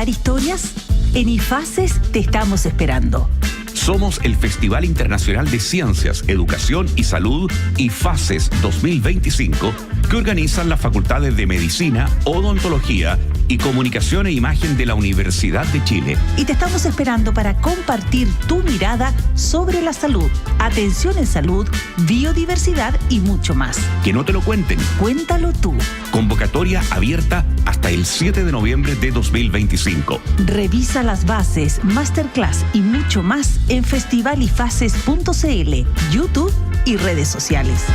contar historias? En IFACES te estamos esperando. Somos el Festival Internacional de Ciencias, Educación y Salud IFACES 2025, que organizan las facultades de Medicina, Odontología y Comunicación e Imagen de la Universidad de Chile. Y te estamos esperando para compartir tu mirada sobre la salud, atención en salud, biodiversidad y mucho más. Que no te lo cuenten. Cuéntalo tú. Convocatoria abierta hasta el 7 de noviembre de 2025. Revisa las bases, masterclass y mucho más en festivalifaces.cl, YouTube y redes sociales.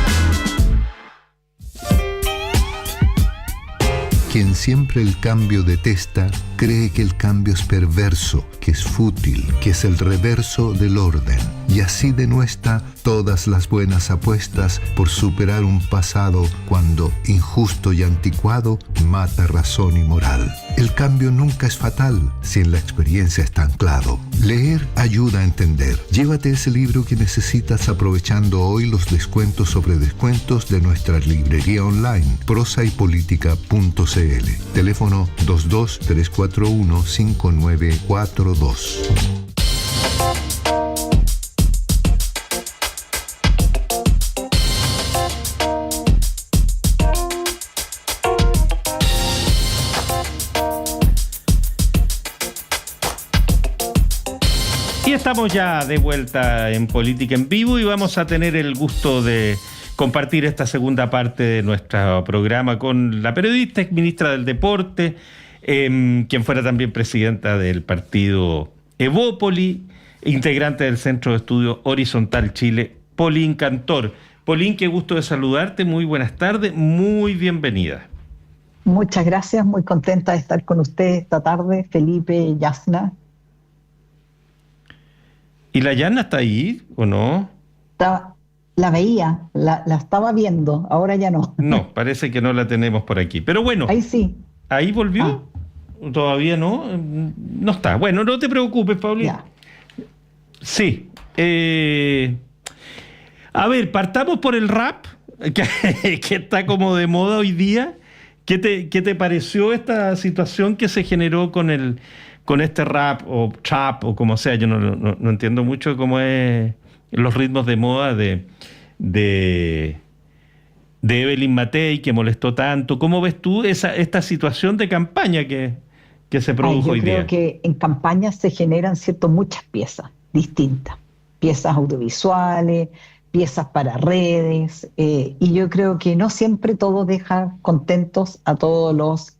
Quien siempre el cambio detesta, cree que el cambio es perverso, que es fútil, que es el reverso del orden. Y así denuestra todas las buenas apuestas por superar un pasado cuando, injusto y anticuado, mata razón y moral. El cambio nunca es fatal si en la experiencia está anclado. Leer ayuda a entender. Llévate ese libro que necesitas aprovechando hoy los descuentos sobre descuentos de nuestra librería online, prosaypolitica.cl. Teléfono 22-341-5942. Y estamos ya de vuelta en Política en Vivo y vamos a tener el gusto de compartir esta segunda parte de nuestro programa con la periodista, exministra del Deporte, quien fuera también presidenta del partido Evópoli, integrante del Centro de Estudios Horizontal Chile, Pauline Cantor. Pauline, qué gusto de saludarte, muy buenas tardes, muy bienvenida. Muchas gracias, muy contenta de estar con ustedes esta tarde, Felipe y Yasna. ¿Y la Yasna está ahí o no? La veía, la estaba viendo, ahora ya no. No, parece que no la tenemos por aquí. Pero bueno, ahí sí. ¿Ahí volvió? ¿Todavía no? No está. Bueno, no te preocupes, Paulina. Sí. A ver, partamos por el rap, que está como de moda hoy día. ¿Qué te pareció esta situación que se generó con este rap o trap o como sea? Yo no entiendo mucho cómo es los ritmos de moda de Evelyn Matei, que molestó tanto. ¿Cómo ves tú esta situación de campaña que se produjo hoy día? Yo creo que en campañas se generan muchas piezas distintas, piezas audiovisuales, piezas para redes, y yo creo que no siempre todo deja contentos a todos los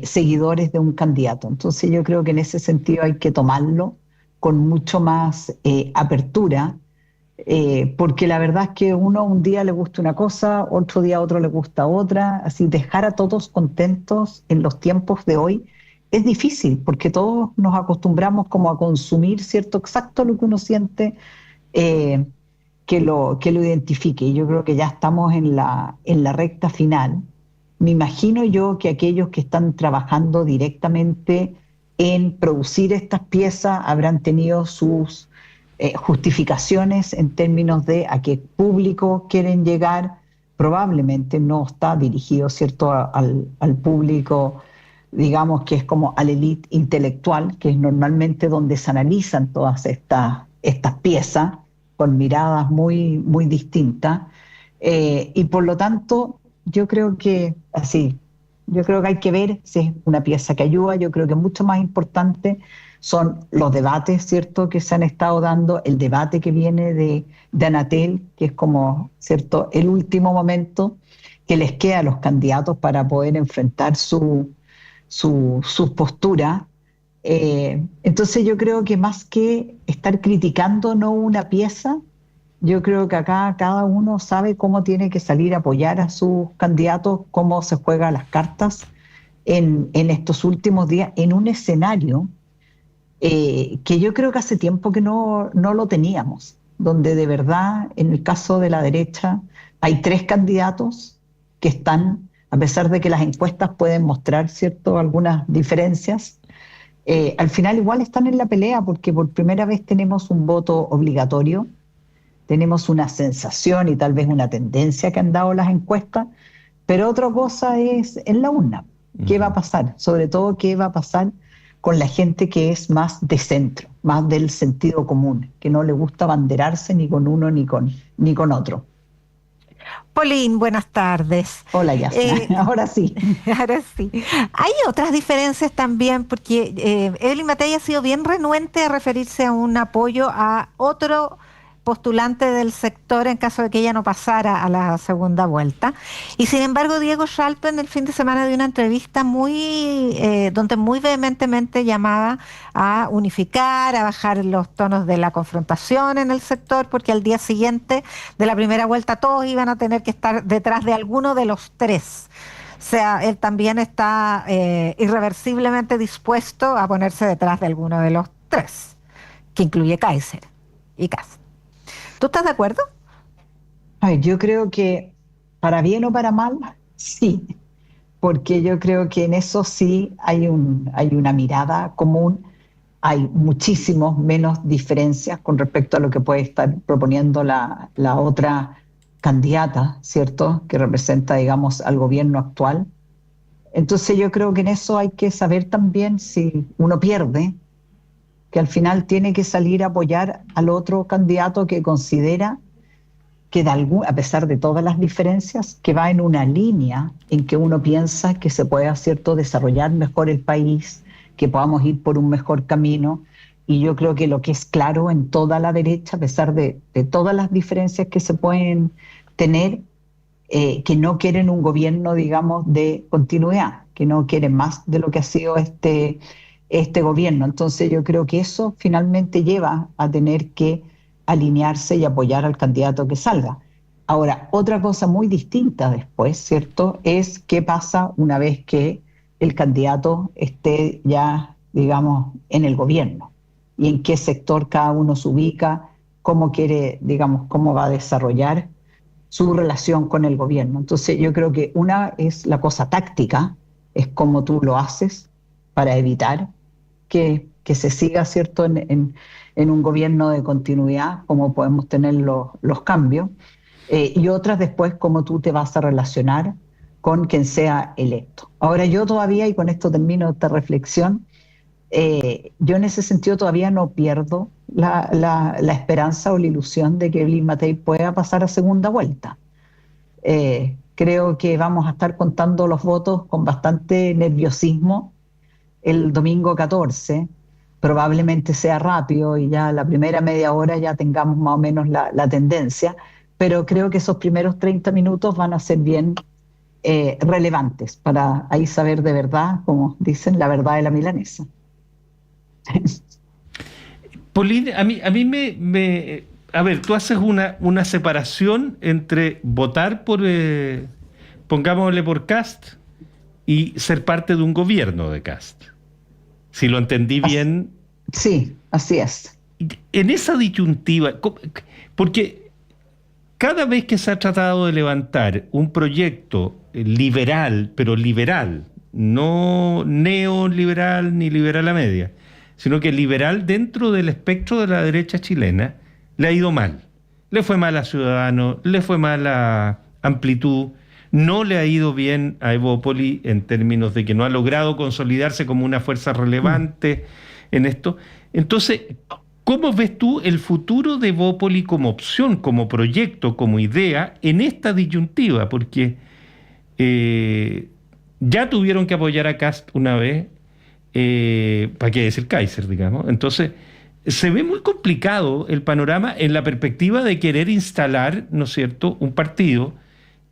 seguidores de un candidato. Entonces yo creo que en ese sentido hay que tomarlo con mucho más apertura, porque la verdad es que un día le gusta una cosa, otro día a otro le gusta otra, así dejar a todos contentos en los tiempos de hoy es difícil, porque todos nos acostumbramos como a consumir exacto lo que uno siente, que lo identifique. Y yo creo que ya estamos en la recta final. Me imagino yo que aquellos que están trabajando directamente en producir estas piezas habrán tenido sus justificaciones en términos de a qué público quieren llegar. Probablemente no está dirigido, ¿cierto?, al público, digamos, que es como a la élite intelectual, que es normalmente donde se analizan todas estas piezas con miradas muy, muy distintas. Y por lo tanto, yo creo que hay que ver si es una pieza que ayuda. Yo creo que mucho más importante son los debates, ¿cierto?, que se han estado dando, el debate que viene de Anatel, que es como, ¿cierto?, el último momento que les queda a los candidatos para poder enfrentar sus posturas. Entonces yo creo que más que estar criticando no una pieza, yo creo que acá cada uno sabe cómo tiene que salir a apoyar a sus candidatos, cómo se juegan las cartas en estos últimos días, en un escenario que yo creo que hace tiempo que no lo teníamos, donde de verdad, en el caso de la derecha, hay 3 candidatos que están, a pesar de que las encuestas pueden mostrar, ¿cierto?, algunas diferencias, al final igual están en la pelea, porque por primera vez tenemos un voto obligatorio, tenemos una sensación y tal vez una tendencia que han dado las encuestas, pero otra cosa es en la urna. ¿Qué va a pasar? Sobre todo, ¿qué va a pasar con la gente que es más de centro, más del sentido común, que no le gusta abanderarse ni con uno ni con otro. Pauline, buenas tardes. Hola, Yasna. Ahora sí. Ahora sí. Hay otras diferencias también, porque Evelyn Matei ha sido bien renuente a referirse a un apoyo a otro postulante del sector en caso de que ella no pasara a la segunda vuelta. Y sin embargo, Diego Schalpe en el fin de semana dio una entrevista donde muy vehementemente llamaba a unificar, a bajar los tonos de la confrontación en el sector, porque al día siguiente de la primera vuelta todos iban a tener que estar detrás de alguno de los tres. O sea, él también está irreversiblemente dispuesto a ponerse detrás de alguno de los tres, que incluye Kaiser y Kast. ¿Tú estás de acuerdo? Ay, yo creo que para bien o para mal, sí, porque yo creo que en eso sí hay una mirada común, hay muchísimos menos diferencias con respecto a lo que puede estar proponiendo la otra candidata, ¿cierto?, que representa, digamos, al gobierno actual. Entonces yo creo que en eso hay que saber también, si uno pierde, que al final tiene que salir a apoyar al otro candidato que considera que a pesar de todas las diferencias, que va en una línea en que uno piensa que se pueda, ¿cierto?, desarrollar mejor el país, que podamos ir por un mejor camino. Y yo creo que lo que es claro en toda la derecha, a pesar de todas las diferencias que se pueden tener, que no quieren un gobierno, digamos, de continuidad, que no quieren más de lo que ha sido este gobierno. Entonces yo creo que eso finalmente lleva a tener que alinearse y apoyar al candidato que salga. Ahora, otra cosa muy distinta después, ¿cierto?, es qué pasa una vez que el candidato esté ya, digamos, en el gobierno, y en qué sector cada uno se ubica, cómo quiere, digamos, cómo va a desarrollar su relación con el gobierno. Entonces yo creo que una es la cosa táctica, es cómo tú lo haces para evitar que se siga, ¿cierto?, en un gobierno de continuidad, cómo podemos tener los cambios, y otras después cómo tú te vas a relacionar con quien sea electo. Ahora yo todavía, y con esto termino esta reflexión, yo en ese sentido todavía no pierdo la esperanza o la ilusión de que Evelyn Matei pueda pasar a segunda vuelta. Creo que vamos a estar contando los votos con bastante nerviosismo el domingo 14, probablemente sea rápido y ya la primera media hora ya tengamos más o menos la tendencia, pero creo que esos primeros 30 minutos van a ser bien relevantes para ahí saber de verdad, como dicen, la verdad de la milanesa. Pauline, a mí me a ver, tú haces una separación entre votar por, pongámosle por Kast, y ser parte de un gobierno de Kast. Si lo entendí bien. Sí, así es. En esa disyuntiva, porque cada vez que se ha tratado de levantar un proyecto liberal, pero liberal, no neoliberal ni liberal a media, sino que liberal dentro del espectro de la derecha chilena, le ha ido mal. Le fue mal a Ciudadanos, le fue mal a Amplitud, no le ha ido bien a Evópoli en términos de que no ha logrado consolidarse como una fuerza relevante en esto. Entonces, ¿cómo ves tú el futuro de Evópoli como opción, como proyecto, como idea en esta disyuntiva? Porque ya tuvieron que apoyar a Kast una vez, ¿para qué decir Kaiser, digamos? Entonces, se ve muy complicado el panorama en la perspectiva de querer instalar, ¿no es cierto?, un partido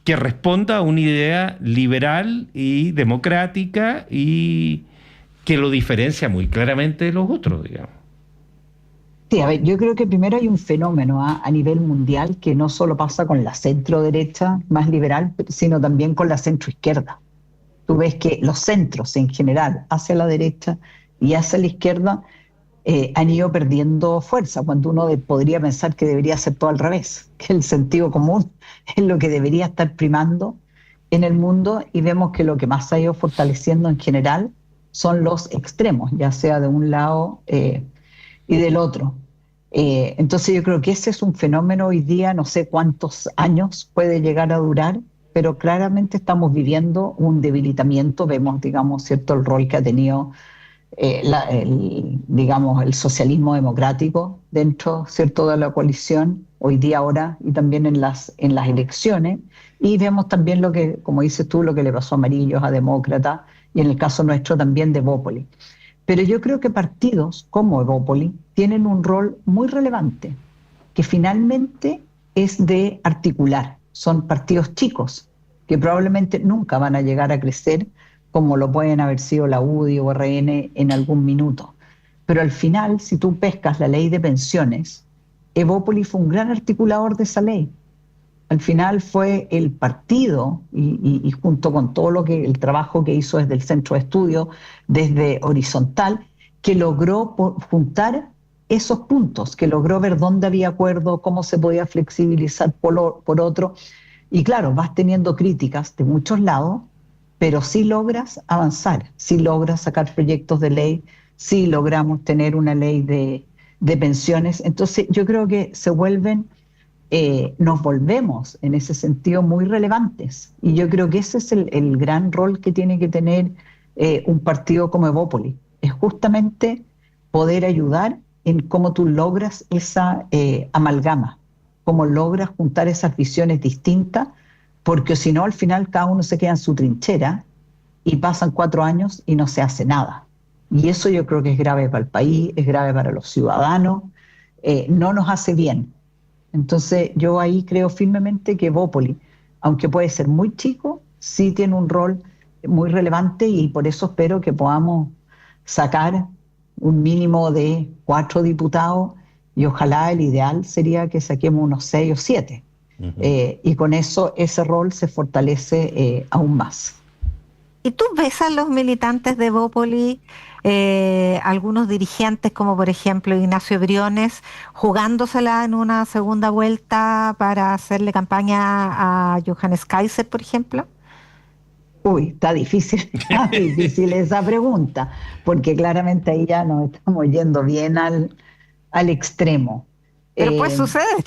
que responda a una idea liberal y democrática y que lo diferencia muy claramente de los otros, digamos. Sí, a ver, yo creo que primero hay un fenómeno a nivel mundial que no solo pasa con la centro derecha más liberal, sino también con la centro izquierda. Tú ves que los centros en general, hacia la derecha y hacia la izquierda, han ido perdiendo fuerza, cuando uno podría pensar que debería ser todo al revés, que el sentido común es lo que debería estar primando en el mundo, y vemos que lo que más se ha ido fortaleciendo en general son los extremos, ya sea de un lado y del otro. Entonces yo creo que ese es un fenómeno hoy día, no sé cuántos años puede llegar a durar, pero claramente estamos viviendo un debilitamiento. Vemos, digamos, cierto, el rol que ha tenido digamos, el socialismo democrático dentro, ¿cierto?, de la coalición, hoy día, ahora, y también en las elecciones, y vemos también lo que, como dices tú, lo que le pasó a Amarillos, a Demócratas, y en el caso nuestro también de Evópoli. Pero yo creo que partidos como Evópoli tienen un rol muy relevante, que finalmente es de articular. Son partidos chicos, que probablemente nunca van a llegar a crecer como lo pueden haber sido la UDI o RN en algún minuto. Pero al final, si tú pescas la ley de pensiones, Evópoli fue un gran articulador de esa ley. Al final fue el partido, y junto con todo el trabajo que hizo desde el centro de estudio, desde Horizontal, que logró juntar esos puntos, que logró ver dónde había acuerdo, cómo se podía flexibilizar por otro. Y claro, vas teniendo críticas de muchos lados, pero sí logras avanzar, sí logras sacar proyectos de ley, sí logramos tener una ley de pensiones. Entonces yo creo que nos volvemos en ese sentido muy relevantes. Y yo creo que ese es el gran rol que tiene que tener un partido como Evópoli, es justamente poder ayudar en cómo tú logras esa amalgama, cómo logras juntar esas visiones distintas, porque si no, al final cada uno se queda en su trinchera y pasan 4 años y no se hace nada. Y eso yo creo que es grave para el país, es grave para los ciudadanos, no nos hace bien. Entonces yo ahí creo firmemente que Evópoli, aunque puede ser muy chico, sí tiene un rol muy relevante, y por eso espero que podamos sacar un mínimo de 4 diputados, y ojalá el ideal sería que saquemos unos 6 o 7. Y con eso ese rol se fortalece aún más. ¿Y tú ves a los militantes de Evópoli, algunos dirigentes como por ejemplo Ignacio Briones, jugándosela en una segunda vuelta para hacerle campaña a Johannes Kaiser, por ejemplo? Uy, está difícil esa pregunta, porque claramente ahí ya nos estamos yendo bien al extremo. Pero puede suceder.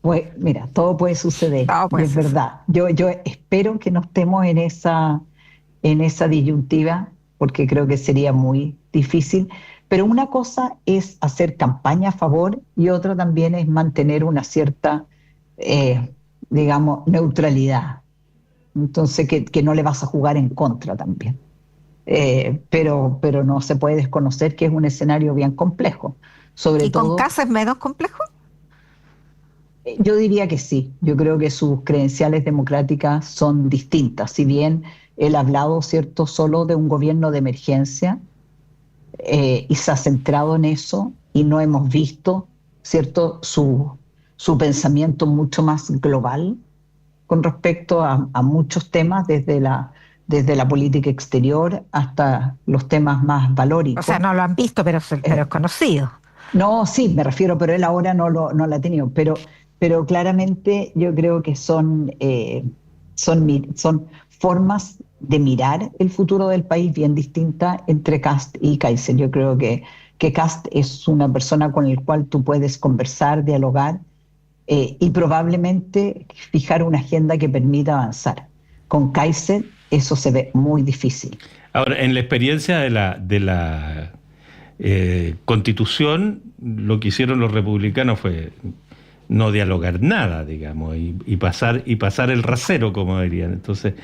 Pues mira, todo puede suceder, Todo puede es verdad. Yo espero que no estemos en esa disyuntiva, porque creo que sería muy difícil. Pero una cosa es hacer campaña a favor y otra también es mantener una cierta, digamos, neutralidad. Entonces, que no le vas a jugar en contra también. Pero no se puede desconocer que es un escenario bien complejo. Sobre ¿Y con todo, Kast es menos complejo? yo diría que sí. Yo creo que sus credenciales democráticas son distintas. Si bien él ha hablado, ¿cierto?, solo de un gobierno de emergencia, y se ha centrado en eso, y no hemos visto, ¿cierto?, su pensamiento mucho más global con respecto a muchos temas, desde la política exterior hasta los temas más valóricos. O sea, no lo han visto, pero es conocido. No, sí, me refiero, pero él ahora no lo ha tenido. Pero claramente yo creo que son formas de mirar el futuro del país bien distintas entre Kast y Kaiser. Yo creo que Kast es una persona con la cual tú puedes conversar, dialogar, y probablemente fijar una agenda que permita avanzar. Con Kaiser eso se ve muy difícil. Ahora, en la experiencia de la Constitución, lo que hicieron los republicanos fue no dialogar nada, digamos, y pasar el rasero, como dirían. Entonces,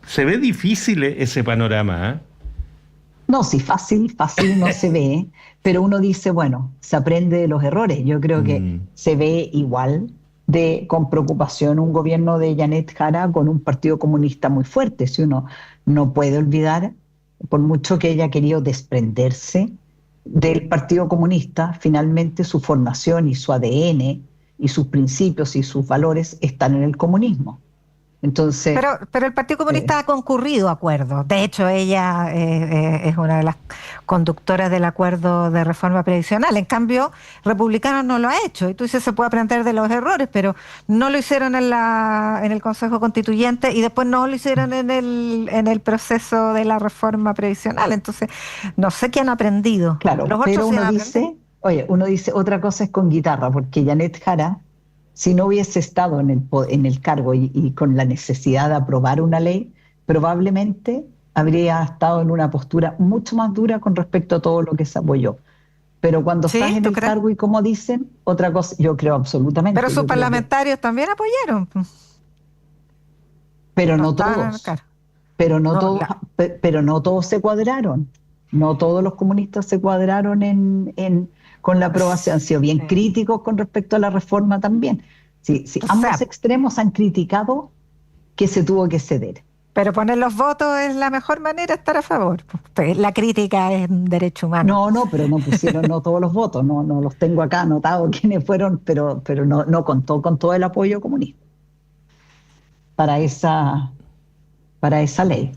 se ve difícil ese panorama, ¿eh? No, sí, fácil no se ve, pero uno dice, bueno, se aprende de los errores. Yo creo que se ve igual con preocupación un gobierno de Janet Jara con un partido comunista muy fuerte. Si uno no puede olvidar, por mucho que ella ha querido desprenderse del Partido Comunista, finalmente su formación y su ADN y sus principios y sus valores están en el comunismo. Entonces, pero el Partido Comunista ha concurrido a acuerdos. De hecho, ella es una de las conductoras del acuerdo de reforma previsional. En cambio, Republicanos no lo ha hecho. Y tú dices, se puede aprender de los errores, pero no lo hicieron en el Consejo Constituyente y después no lo hicieron en el proceso de la reforma previsional. Entonces, no sé qué han aprendido. Claro, pero uno dice, otra cosa es con guitarra, porque Janet Jara, si no hubiese estado en el cargo y con la necesidad de aprobar una ley, probablemente habría estado en una postura mucho más dura con respecto a todo lo que se apoyó. Pero cuando ¿Sí? estás en ¿Tú el crees? cargo y como dicen, otra cosa, yo creo absolutamente, Pero sus yo creo que, parlamentarios también apoyaron, pero no no estaban en el todos, cargo. pero no No, todos, pero no todos se cuadraron. No todos los comunistas se cuadraron con la aprobación. Han sido bien sí. críticos con respecto a la reforma también. Sí, sí, O ambos sea, extremos han criticado que se tuvo que ceder. pero poner los votos es la mejor manera de estar a favor. Pues la crítica es un derecho humano. No, no, pero no pusieron no todos los votos, no, no los tengo acá anotados quiénes fueron, pero no, no contó con todo el apoyo comunista para esa ley.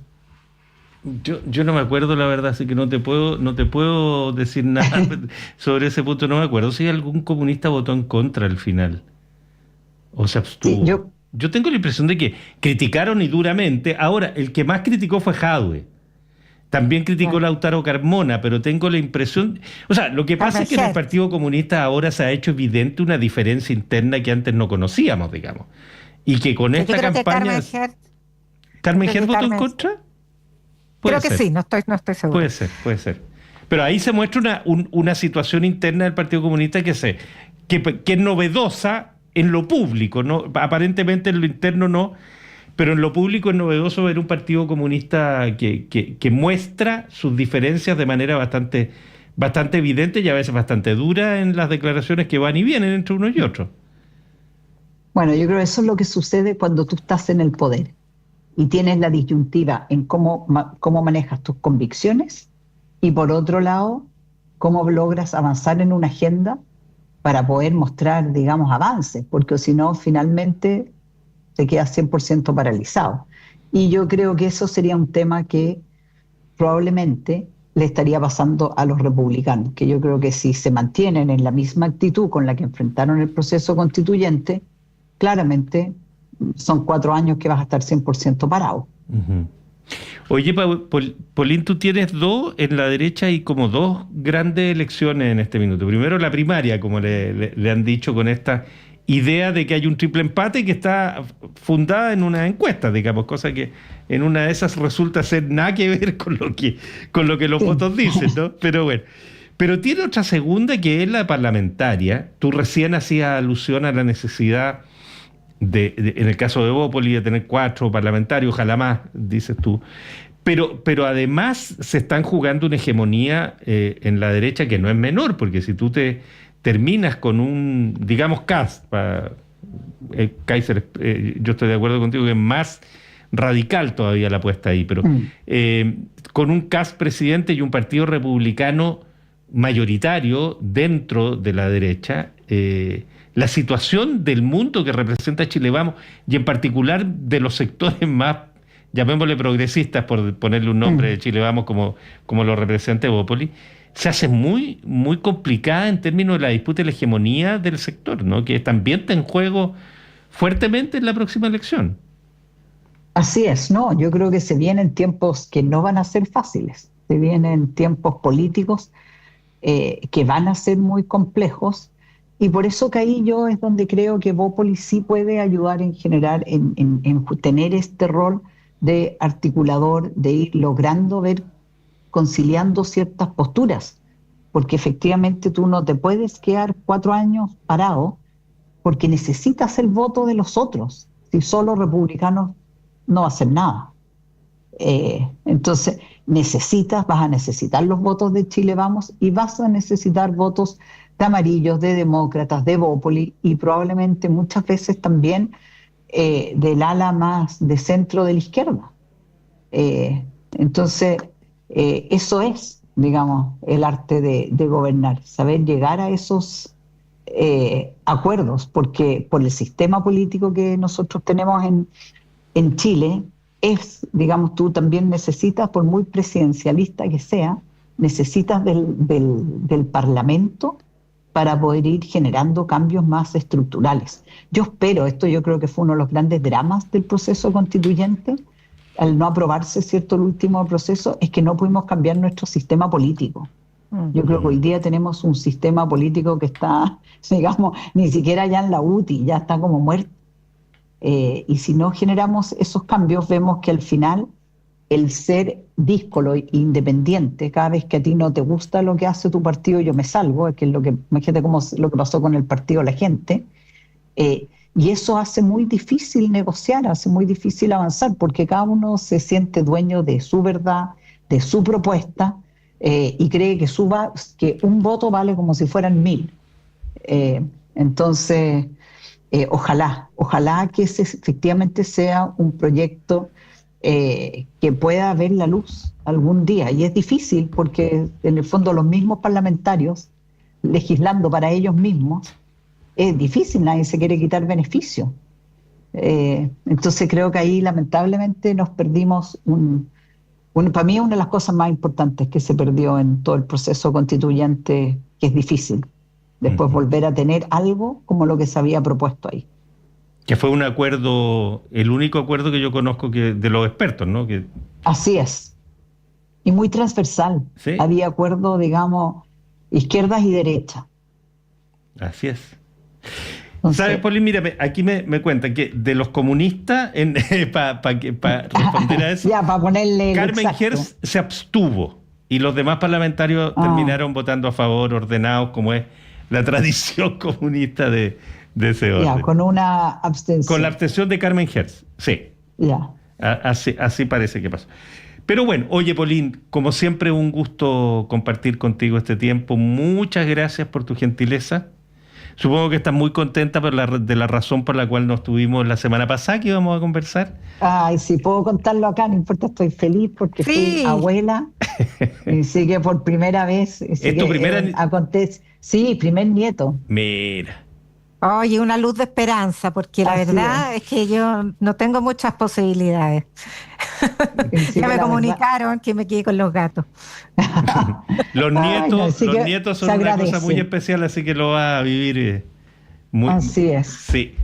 Yo no me acuerdo la verdad, así que no te puedo decir nada sobre ese punto, no me acuerdo si algún comunista votó en contra al final o se Sí, abstuvo. Yo tengo la impresión de que criticaron y duramente. Ahora, el que más criticó fue Jadwe. También criticó Claro. Lautaro Carmona, pero tengo la impresión, o sea, lo que pasa es que en el Hertz. Partido Comunista ahora se ha hecho evidente una diferencia interna que antes no conocíamos, digamos. Y que con Yo esta creo que campaña... ¿Carmen creo que Gerd votó en Carmen- contra? Puede creo que ser. sí, no estoy seguro. Puede ser, puede ser. Pero ahí se muestra una situación interna del Partido Comunista que es novedosa en lo público, ¿no? Aparentemente en lo interno no, pero en lo público es novedoso ver un Partido Comunista que muestra sus diferencias de manera bastante evidente y a veces bastante dura en las declaraciones que van y vienen entre unos y otros. Bueno, yo creo que eso es lo que sucede cuando tú estás en el poder y tienes la disyuntiva en cómo manejas tus convicciones y por otro lado, cómo logras avanzar en una agenda para poder mostrar, digamos, avances, porque si no, finalmente te quedas 100% paralizado. Y yo creo que eso sería un tema que probablemente le estaría pasando a los republicanos, que yo creo que si se mantienen en la misma actitud con la que enfrentaron el proceso constituyente, claramente son 4 años que vas a estar 100% parado. Ujú. Oye, Paulín, tú tienes en la derecha y como dos grandes elecciones en este minuto. Primero la primaria, como le han dicho, con esta idea de que hay un triple empate que está fundada en una encuesta, digamos, cosa que en una de esas resulta ser nada que ver con lo que los Sí. votos dicen, ¿no? Pero bueno. Pero tiene otra segunda que es la parlamentaria. Tú recién hacías alusión a la necesidad en el caso de Bópoli, de tener 4 parlamentarios, ojalá más, dices tú. Pero además se están jugando una hegemonía en la derecha que no es menor, porque si tú te terminas con un, digamos, Kast, Kaiser, yo estoy de acuerdo contigo que es más radical todavía la apuesta ahí, pero con un Kast presidente y un partido republicano mayoritario dentro de la derecha, la situación del mundo que representa Chile Vamos, y en particular de los sectores más, llamémosle progresistas, por ponerle un nombre de Chile Vamos como lo representa Bópoli, se hace muy, muy complicada en términos de la disputa y la hegemonía del sector, ¿no? Que también está en juego fuertemente en la próxima elección. Así es, ¿no? Yo creo que se vienen tiempos que no van a ser fáciles, se vienen tiempos políticos que van a ser muy complejos. Y por eso que ahí yo es donde creo que Bópoli sí puede ayudar en generar, en tener este rol de articulador, de ir logrando conciliando ciertas posturas, porque efectivamente tú no te puedes quedar 4 años parado porque necesitas el voto de los otros. Si solo republicanos no va a hacer nada. Entonces vas a necesitar los votos de Chile Vamos y vas a necesitar votos de amarillos, de demócratas, de Bópoli y probablemente muchas veces también del ala más de centro de la izquierda. Entonces, eso es, digamos, el arte de gobernar, saber llegar a esos acuerdos, porque por el sistema político que nosotros tenemos en Chile, digamos, tú también necesitas, por muy presidencialista que sea, necesitas del Parlamento para poder ir generando cambios más estructurales. Yo creo que fue uno de los grandes dramas del proceso constituyente, al no aprobarse, ¿cierto?, el último proceso, es que no pudimos cambiar nuestro sistema político. Yo creo que hoy día tenemos un sistema político que está, digamos, ni siquiera ya en la UTI, ya está como muerto. Y si no generamos esos cambios, vemos que al final el ser díscolo e independiente, cada vez que a ti no te gusta lo que hace tu partido, yo me salgo, que es lo que, imagínate cómo lo que pasó con el partido La Gente, y eso hace muy difícil negociar, hace muy difícil avanzar, porque cada uno se siente dueño de su verdad, de su propuesta, y cree que un voto vale como si fueran 1000. Entonces, ojalá que ese efectivamente sea un proyecto que pueda ver la luz algún día. Y es difícil porque en el fondo los mismos parlamentarios legislando para ellos mismos, es difícil, nadie se quiere quitar beneficio. Entonces creo que ahí lamentablemente nos perdimos para mí una de las cosas más importantes que se perdió en todo el proceso constituyente, que es difícil después volver a tener algo como lo que se había propuesto ahí. Que fue un acuerdo, el único acuerdo que yo conozco de los expertos, ¿no? Así es. Y muy transversal. ¿Sí? Había acuerdo, digamos, izquierdas y derechas. Así es. Entonces, ¿Sabes, Paulín? Mira, aquí me cuentan que de los comunistas, para responder a eso, ya, para ponerle Carmen exacto. Hertz se abstuvo y los demás parlamentarios terminaron votando a favor, ordenados, como es la tradición comunista de ese orden. Ya, con una abstención. Con la abstención de Carmen Hertz, sí. Ya. Así parece que pasó. Pero bueno, oye, Paulín, como siempre, un gusto compartir contigo este tiempo. Muchas gracias por tu gentileza. Supongo que estás muy contenta de la razón por la cual nos tuvimos la semana pasada que íbamos a conversar. Ay, si puedo contarlo acá, no importa, estoy feliz porque Sí. fui abuela. Así que por primera vez. ¿Es tu primera? Sí, primer nieto. Mira. Oye, una luz de esperanza, porque la Así verdad es que yo no tengo muchas posibilidades. Sí, Ya me la comunicaron que me quedé con los gatos. Los Ay, nietos se son una cosa agradece. muy especial, así que lo vas a vivir muy. Así es. Sí.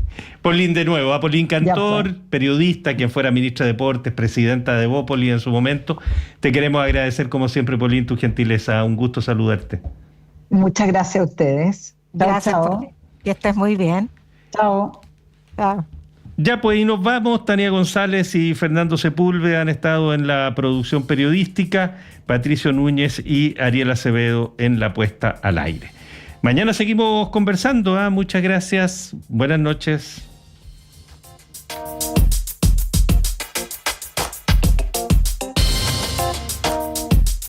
Paulín, de nuevo, a Paulín Cantor, periodista, quien fuera ministra de Deportes, presidenta de Bópoli en su momento. Te queremos agradecer, como siempre, Paulín, tu gentileza. Un gusto saludarte. Muchas gracias a ustedes. Gracias. Chao. Que estés muy bien. Chao. Chao. Ya, pues, y nos vamos. Tania González y Fernando Sepúlveda han estado en la producción periodística, Patricio Núñez y Ariel Acevedo en la puesta al aire. Mañana seguimos conversando. Muchas gracias. Buenas noches.